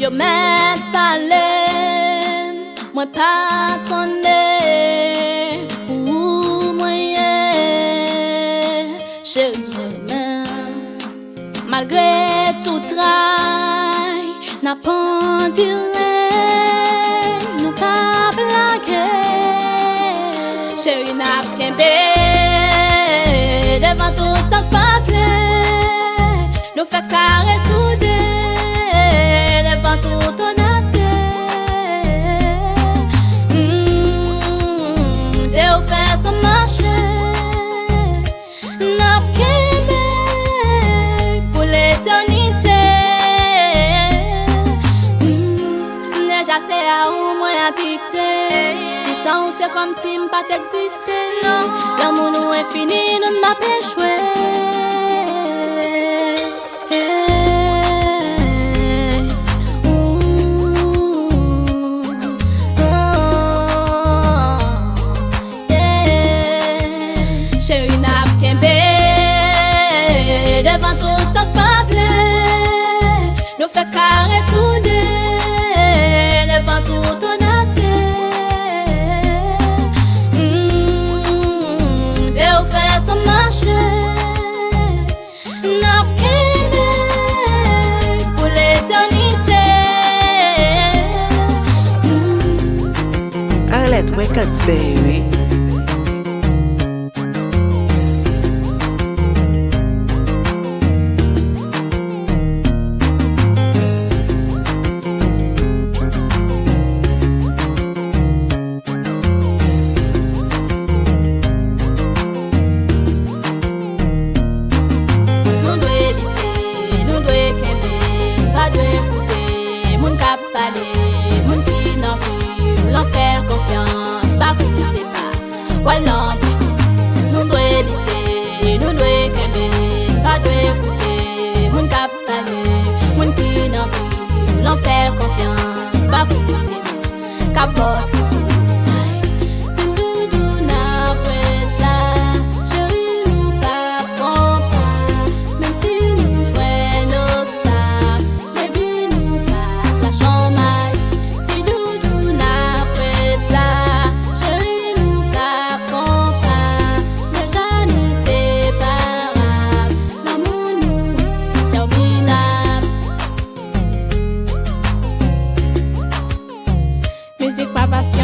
Yo met parler, moi pas attendre pour moyen. Chérie, malgré tout travail, n'a pas duré, nous pas blaguer. Chérie, n'a qu'un devant tout ça pas plaît, nous fait carré soudé devant tout ton assiette. C'est au fait ça marcher, n'a qu'un pour l'éternité. Déjà c'est à où moi addicté, ça c'est comme si m'pas t'existait. L'amour nous est fini, nous n'a pas échoué. Chérie n'a qu'un devant tout ça pas plaît, nous fait carré soudé devant tout ton assiette. C'est au fait ça marcher, n'a qu'un pour l'éternité. Arlette Records, baby. L'enfer confiance, pas pour nous c'est pas. Voilà, nous doit éviter, nous doit aimer, pas de écouter. Mon cap parler, mon qui n'en veut. L'enfer confiance, pas pour nous c'est pas. Capote. Musique pas passée.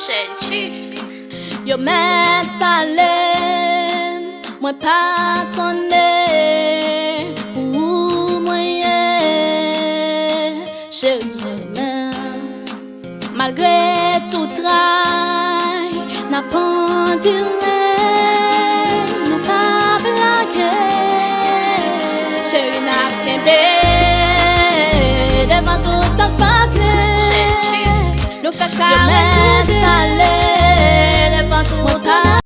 Yo met parler, moi pas tonner, ou moyen, chérie, malgré tout travail, n'a pas duré, n'a pas blagué, chérie n'a qu'aimé, devant tout ça pas plaît, nous fait caresse aller, devant tout